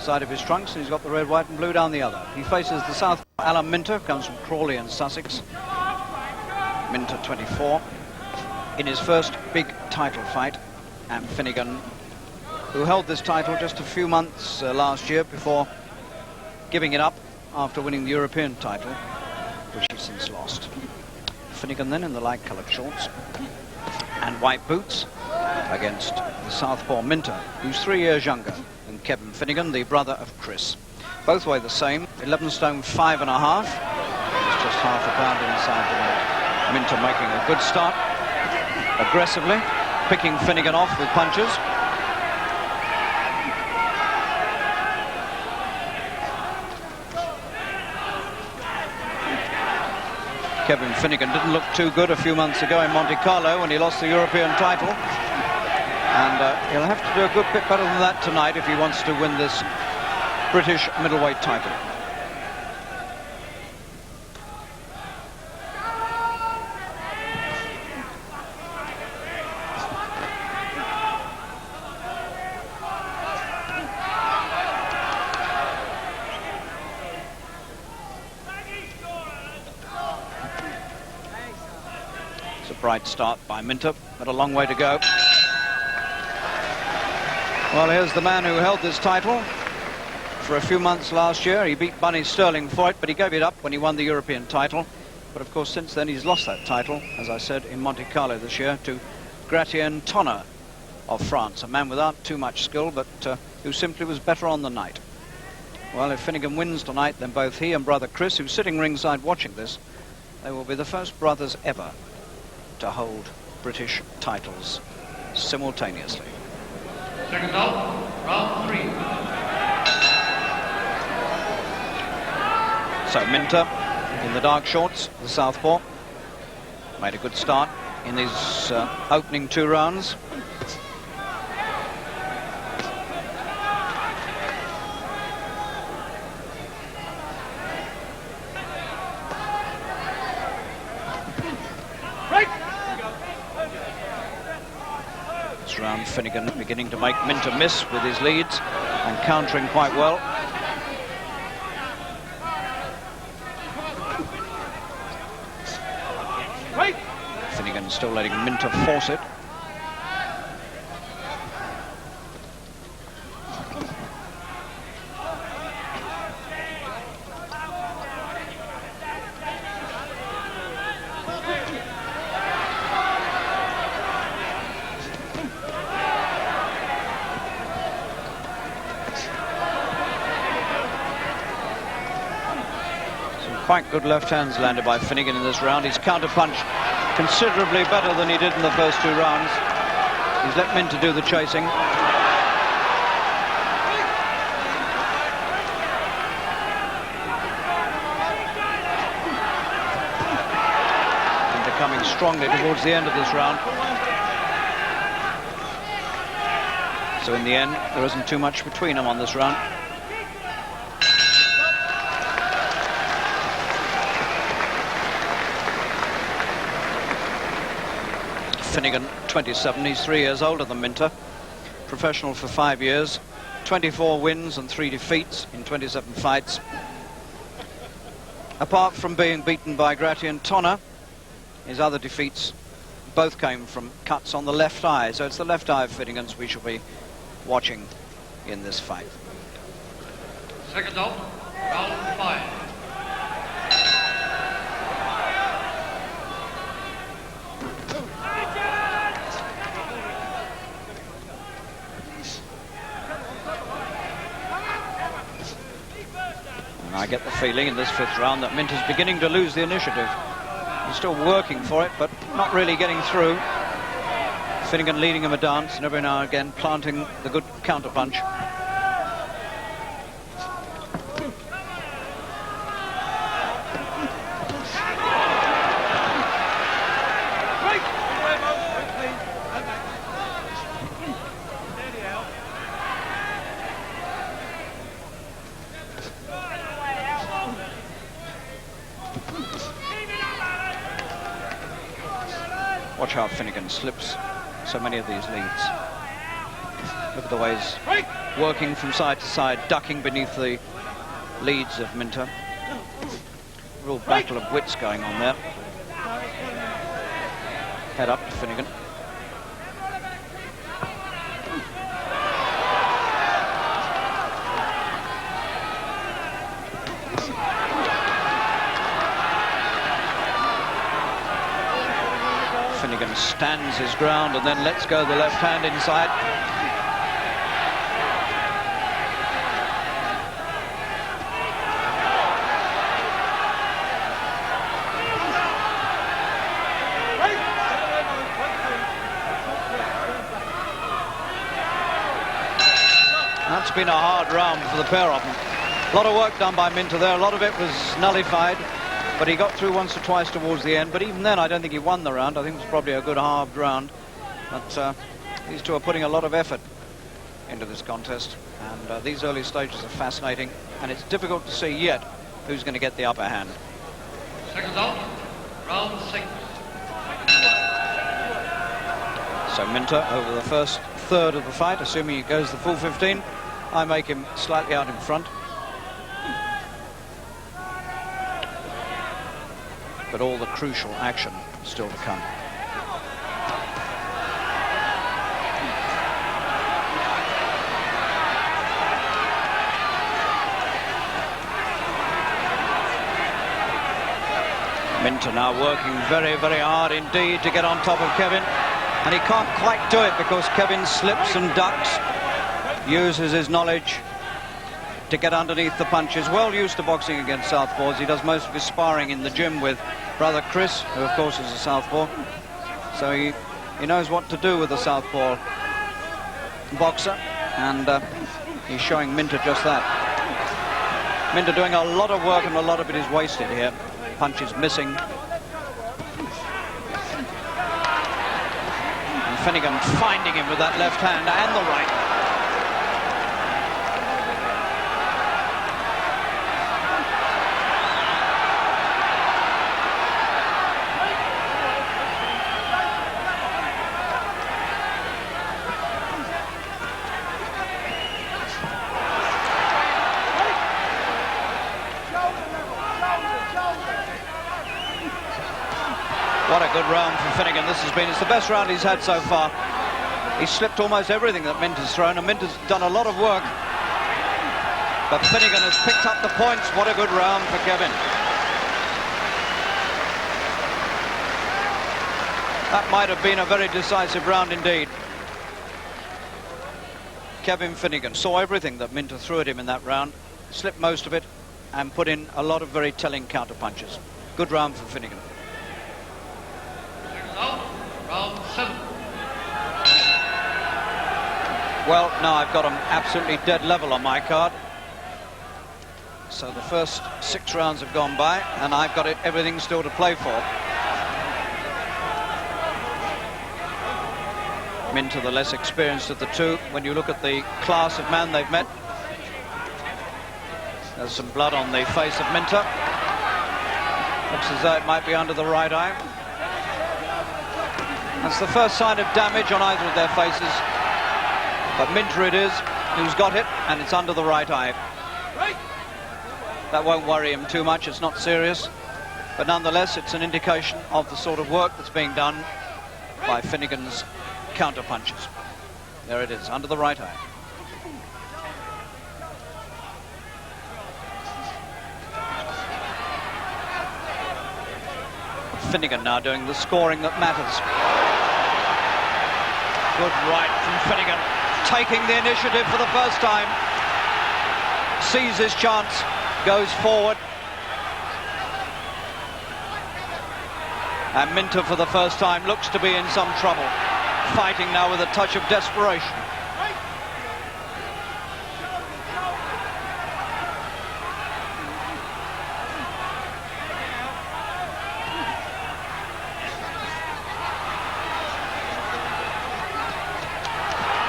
side of his trunks, and he's got the red, white and blue down the other. He faces the south Alan Minter, comes from Crawley in Sussex. Minter, 24, in his first big title fight, and Finnegan, who held this title just a few months last year before giving it up after winning the European title, which he's since lost. Finnegan then in the light-coloured shorts and white boots against the southpaw Minter, who's 3 years younger than Kevin Finnegan, the brother of Chris. Both weigh the same, 11 stone 5.5. It's just half a pound inside the weight. Minter making a good start, aggressively, picking Finnegan off with punches. Kevin Finnegan didn't look too good a few months ago in Monte Carlo when he lost the European title. And he'll have to do a good bit better than that tonight if he wants to win this British middleweight title. It's a bright start by Minter, but a long way to go. Well, here's the man who held this title for a few months last year. He beat Bunny Sterling for it, but he gave it up when he won the European title. But of course, since then, he's lost that title, as I said, in Monte Carlo this year, to Gratien Tonner of France, a man without too much skill, but who simply was better on the night. Well, if Finnegan wins tonight, then both he and brother Chris, who's sitting ringside watching this, they will be the first brothers ever to hold British titles simultaneously. Second out, round 3. So Minter in the dark shorts, the southpaw, made a good start in these opening 2 rounds. This round, Finnegan beginning to make Minter miss with his leads and countering quite well. Finnegan still letting Minter force it. Quite good left hands landed by Finnegan in this round. He's counter-punched considerably better than he did in the first 2 rounds. He's let Minter do the chasing. Minter coming strongly towards the end of this round. So in the end, there isn't too much between them on this round. Finnegan, 27, he's 3 years older than Minter, professional for 5 years, 24 wins and 3 defeats in 27 fights. Apart from being beaten by Gratien Tonner, his other defeats both came from cuts on the left eye, so it's the left eye of Finnegan's we shall be watching in this fight. Second out, round 5. I get the feeling in this 5th round that Minter's beginning to lose the initiative. He's still working for it, but not really getting through. Finnegan leading him a dance and every now and again planting the good counter-punch. Watch how Finnegan slips so many of these leads. Look at the way he's working from side to side, ducking beneath the leads of Minter. Real battle of wits going on there. Head up to Finnegan. Finnegan stands his ground and then lets go the left hand inside. That's been a hard round for the pair of them. A lot of work done by Minter there. A lot of it was nullified, but he got through once or twice towards the end. But even then, I don't think he won the round. I think it was probably a good halved round. But these two are putting a lot of effort into this contest. And these early stages are fascinating. And it's difficult to see yet who's going to get the upper hand. Seconds out, round 6. So Minter over the first third of the fight, assuming he goes the full 15. I make him slightly out in front. But all the crucial action still to come. Minter now working very, very hard indeed to get on top of Kevin. And he can't quite do it because Kevin slips and ducks, uses his knowledge to get underneath the punches. Well used to boxing against southpaws. He does most of his sparring in the gym with brother Chris, who of course is a southpaw. So he knows what to do with a southpaw boxer, and he's showing Minter just that. Minter doing a lot of work, and a lot of it is wasted here. Punches missing. And Finnegan finding him with that left hand and the right. What a good round from Finnegan this has been. It's the best round he's had so far. He's slipped almost everything that Minter's thrown, and Minter's done a lot of work. But Finnegan has picked up the points. What a good round for Kevin. That might have been a very decisive round indeed. Kevin Finnegan saw everything that Minter threw at him in that round, slipped most of it, and put in a lot of very telling counter punches. Good round for Finnegan. Round 7. Well, now I've got them absolutely dead level on my card. So the first 6 rounds have gone by, and I've got everything still to play for. Minter, the less experienced of the two. When you look at the class of man they've met, there's some blood on the face of Minter. Looks as though it might be under the right eye. That's the first sign of damage on either of their faces. But Minter it is who's got it, and it's under the right eye. That won't worry him too much, it's not serious. But nonetheless, it's an indication of the sort of work that's being done by Finnegan's counter punches. There it is, under the right eye. Finnegan now doing the scoring that matters. Good right from Finnegan, taking the initiative for the first time. Sees his chance, goes forward. And Minter for the first time looks to be in some trouble. Fighting now with a touch of desperation.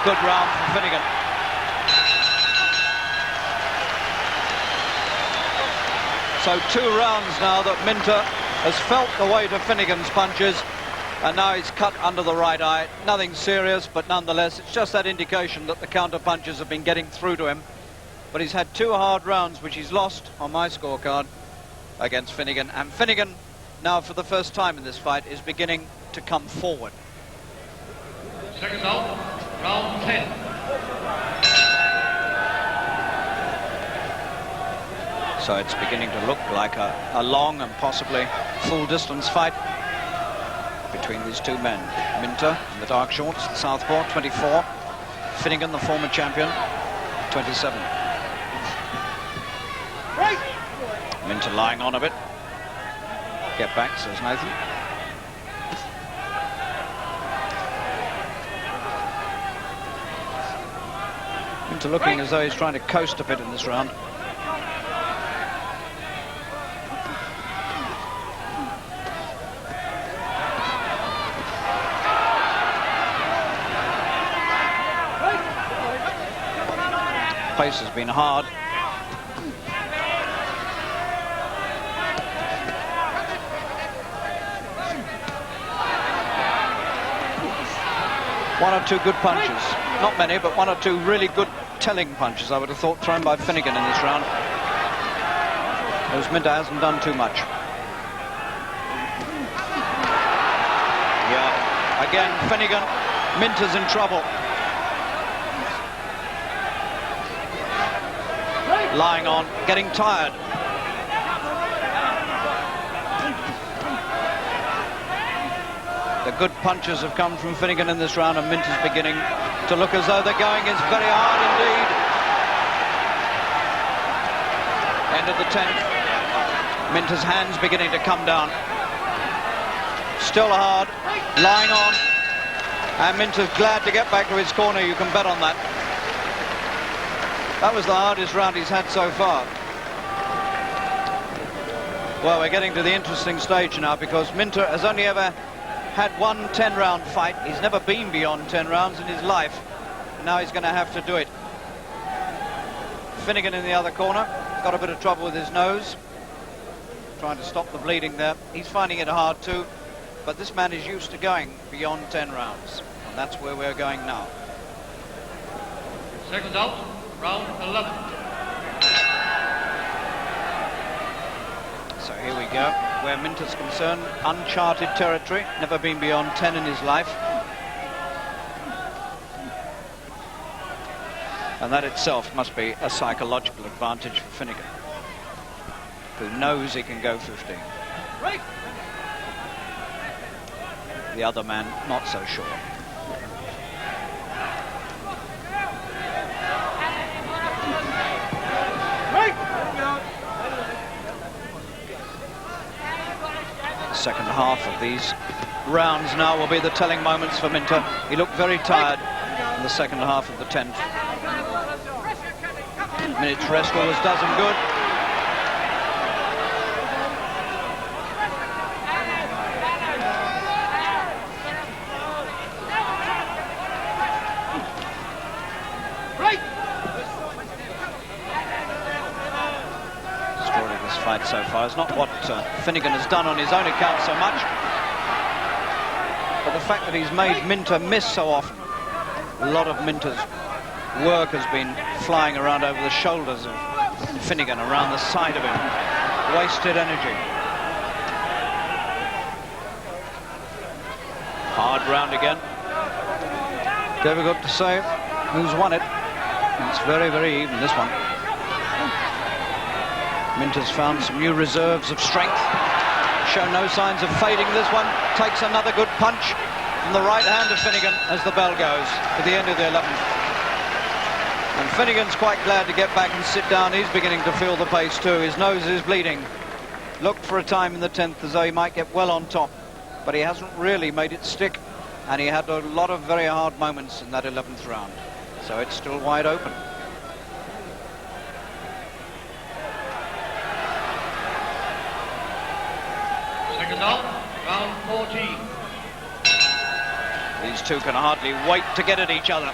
Good round from Finnegan. So 2 rounds now that Minter has felt the weight of Finnegan's punches, And now he's cut under the right eye. Nothing serious, but nonetheless, it's just that indication that the counter punches have been getting through to him. But he's had 2 hard rounds, which he's lost on my scorecard against Finnegan. And Finnegan, now for the first time in this fight, is beginning to come forward. Seconds out, round 10. So it's beginning to look like a long and possibly full-distance fight between these two men. Minter in the dark shorts, the southpaw, 24. Finnegan, the former champion, 27. Minter lying on a bit. Get back, says Nathan. Minter looking as though he's trying to coast a bit in this round. Pace has been hard. One or two good punches. Not many, but one or two really good telling punches, I would have thought, thrown by Finnegan in this round. Whereas Minter hasn't done too much. Yeah, again, Finnegan. Minter's in trouble. Lying on, getting tired. The good punches have come from Finnegan in this round, and Minter's beginning to look as though the going is very hard indeed. End of the 10th. Minter's hands beginning to come down. Still hard, lying on. And Minter's glad to get back to his corner, you can bet on that. That was the hardest round he's had so far. Well, we're getting to the interesting stage now, because Minter has only ever had one 10-round fight. He's never been beyond 10 rounds in his life. Now he's going to have to do it. Finnegan in the other corner. Got a bit of trouble with his nose. Trying to stop the bleeding there. He's finding it hard too. But this man is used to going beyond 10 rounds. And that's where we're going now. Seconds out. Round 11. So here we go. Where Minter's concerned, uncharted territory. Never been beyond 10 in his life. And that itself must be a psychological advantage for Finnegan, who knows he can go 15. The other man, not so sure. Second half of these rounds now will be the telling moments for Minter. He looked very tired in the second half of the 10th. Minute's rest always does him good. Fight so far is not what Finnegan has done on his own account so much, but the fact that he's made Minter miss so often. A lot of Minter's work has been flying around over the shoulders of Finnegan, around the side of him. Wasted energy. Hard round again. Difficult to say who's won it. It's very, very even, this one. Minter's found some new reserves of strength. Show no signs of fading this one. Takes another good punch from the right hand of Finnegan as the bell goes at the end of the 11th. And Finnegan's quite glad to get back and sit down. He's beginning to feel the pace too. His nose is bleeding. Looked for a time in the 10th as though he might get well on top, but he hasn't really made it stick. And he had a lot of very hard moments in that 11th round. So it's still wide open. Seconds out, round 14. These two can hardly wait to get at each other,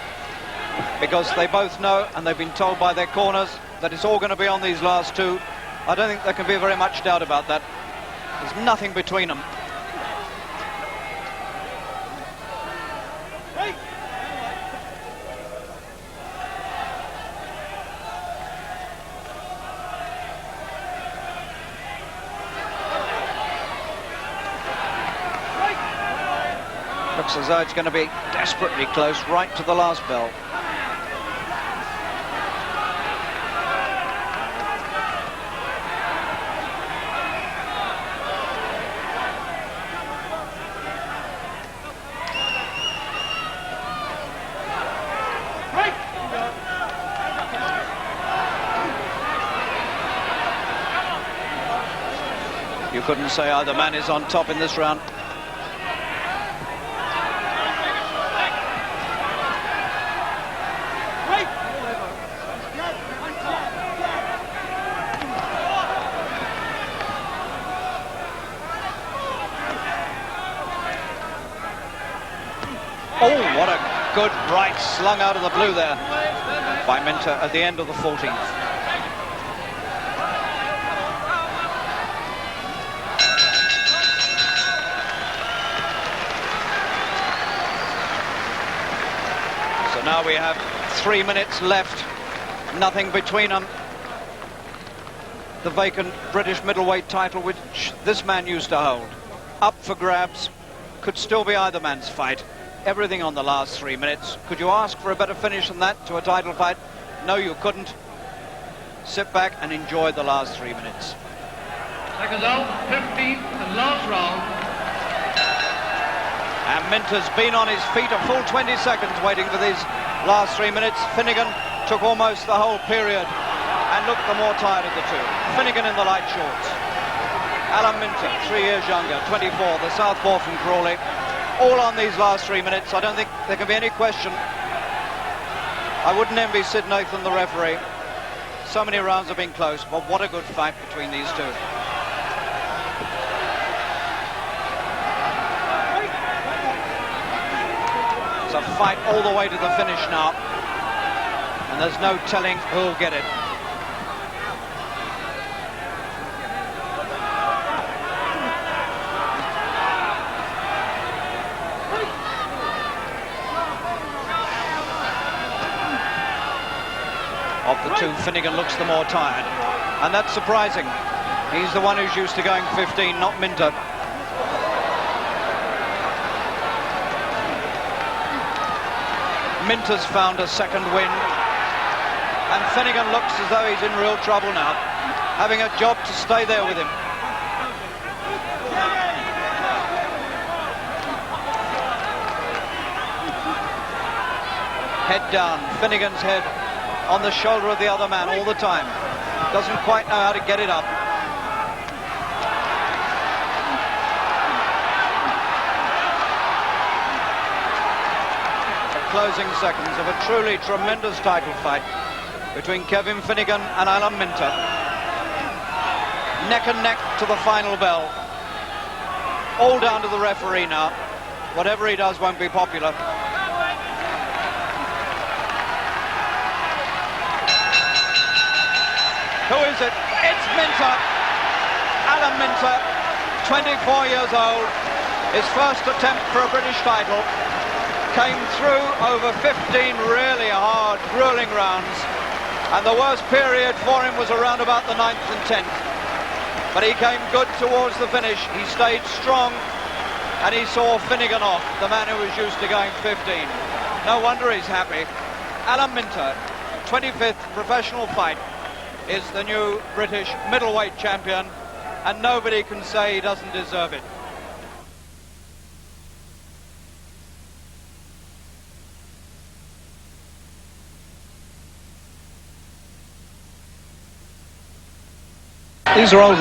because they both know, and they've been told by their corners, that it's all going to be on these last two. I don't think there can be very much doubt about that. There's nothing between them. Looks as though it's going to be desperately close right to the last bell. You couldn't say either man is on top in this round. Oh, what a good right slung out of the blue there by Minter at the end of the 14th. Now we have 3 minutes left, nothing between them. The vacant British middleweight title, which this man used to hold, up for grabs, could still be either man's fight. Everything on the last 3 minutes. Could you ask for a better finish than that to a title fight? No, you couldn't. Sit back and enjoy the last 3 minutes. Seconds out, 15th and last round. And Minter's been on his feet a full 20 seconds waiting for these last 3 minutes. Finnegan took almost the whole period and looked the more tired of the two. Finnegan in the light shorts. Alan Minter, 3 years younger, 24, the southpaw from Crawley. All on these last 3 minutes. I don't think there can be any question. I wouldn't envy Sid Nathan, the referee. So many rounds have been close, but what a good fight between these two. It's a fight all the way to the finish now, and there's no telling who'll get it. Of the two, Finnegan looks the more tired, and that's surprising. He's the one who's used to going 15, not Minter. Minter's found a second win, and Finnegan looks as though he's in real trouble now, having a job to stay there with him. Head down, Finnegan's head on the shoulder of the other man all the time. Doesn't quite know how to get it up. Closing seconds of a truly tremendous title fight between Kevin Finnegan and Alan Minter. Neck and neck to the final bell. All down to the referee now. Whatever he does won't be popular. Who is it? It's Minter. Alan Minter, 24 years old. His first attempt for a British title. Came through over 15 really hard, grueling rounds, and the worst period for him was around about the 9th and 10th. But he came good towards the finish. He stayed strong, and he saw Finnegan off, the man who was used to going 15. No wonder he's happy. Alan Minter, 25th professional fight, is the new British middleweight champion, and nobody can say he doesn't deserve it. These are old